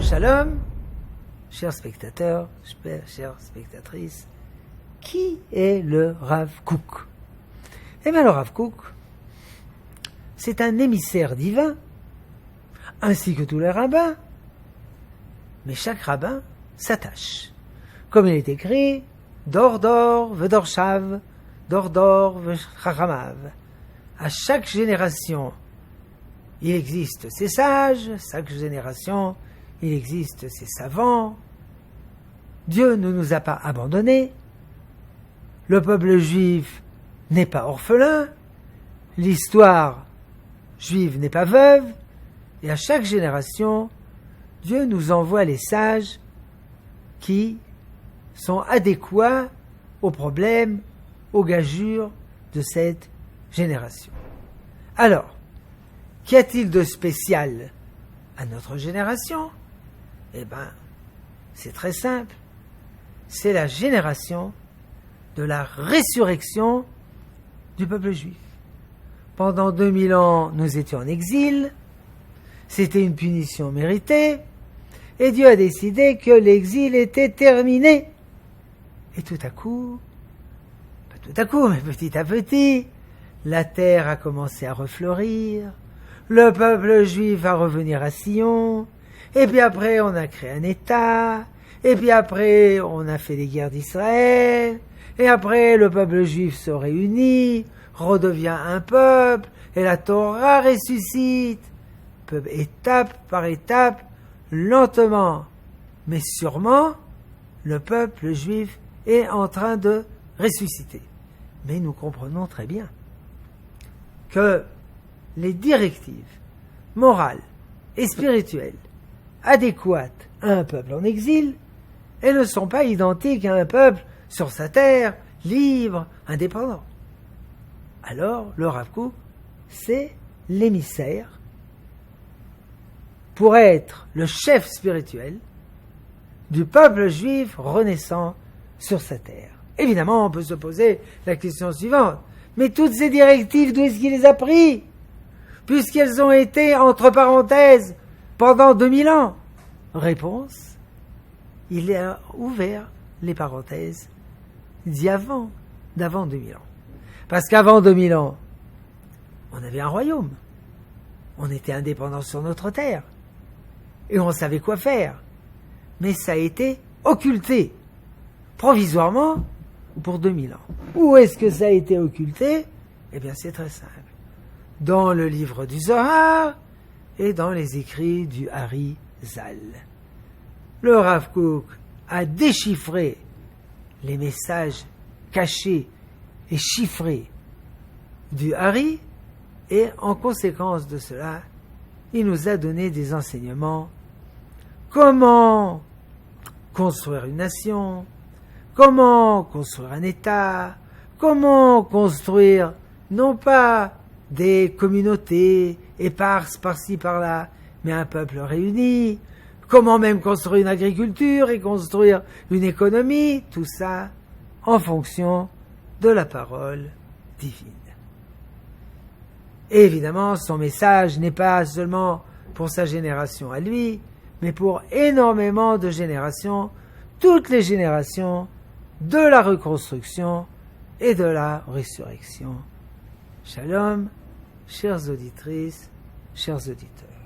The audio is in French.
Shalom, chers spectateurs, chères spectatrices, qui est le Rav Kook? Eh bien, le Rav Kook, c'est un émissaire divin, ainsi que tous les rabbins, mais chaque rabbin s'attache. Comme il est écrit, Dor Dor Vedorshav, Dor Dor Vechachamav. À chaque génération, il existe ses sages, chaque génération, il existe ses savants. Dieu ne nous a pas abandonnés. Le peuple juif n'est pas orphelin. L'histoire juive n'est pas veuve. Et à chaque génération, Dieu nous envoie les sages qui sont adéquats aux problèmes, aux gageures de cette génération. Alors, qu'y a-t-il de spécial à notre génération? Eh bien, c'est très simple. C'est la génération de la résurrection du peuple juif. Pendant 2000 ans, nous étions en exil. C'était une punition méritée. Et Dieu a décidé que l'exil était terminé. Et tout à coup, pas tout à coup, mais petit à petit, la terre a commencé à refleurir. Le peuple juif va revenir à Sion. Et puis après, on a créé un État. Et puis après, on a fait les guerres d'Israël. Et après, le peuple juif se réunit, redevient un peuple, et la Torah ressuscite. Étape par étape, lentement, mais sûrement, le peuple juif est en train de ressusciter. Mais nous comprenons très bien que les directives morales et spirituelles adéquates à un peuple en exil, elles ne sont pas identiques à un peuple sur sa terre, libre, indépendant. Alors, le Rav Kook, c'est l'émissaire pour être le chef spirituel du peuple juif renaissant sur sa terre. Évidemment, on peut se poser la question suivante. Mais toutes ces directives, d'où est-ce qu'il les a pris? Puisqu'elles ont été, entre parenthèses, pendant 2000 ans. Réponse, il a ouvert les parenthèses d'avant 2000 ans. Parce qu'avant 2000 ans, on avait un royaume. On était indépendant sur notre terre. Et on savait quoi faire. Mais ça a été occulté, provisoirement, pour 2000 ans. Où est-ce que ça a été occulté? Eh bien, c'est très simple. Dans le livre du Zohar et dans les écrits du Hari Zal. Le Rav Kook a déchiffré les messages cachés et chiffrés du Hari, et en conséquence de cela, il nous a donné des enseignements. Comment construire une nation, comment construire un État, comment construire non pas des communautés éparses par-ci par-là, mais un peuple réuni, comment même construire une agriculture et construire une économie, tout ça en fonction de la parole divine. Et évidemment, son message n'est pas seulement pour sa génération à lui, mais pour énormément de générations, toutes les générations de la reconstruction et de la résurrection. Shalom, chères auditrices, chers auditeurs.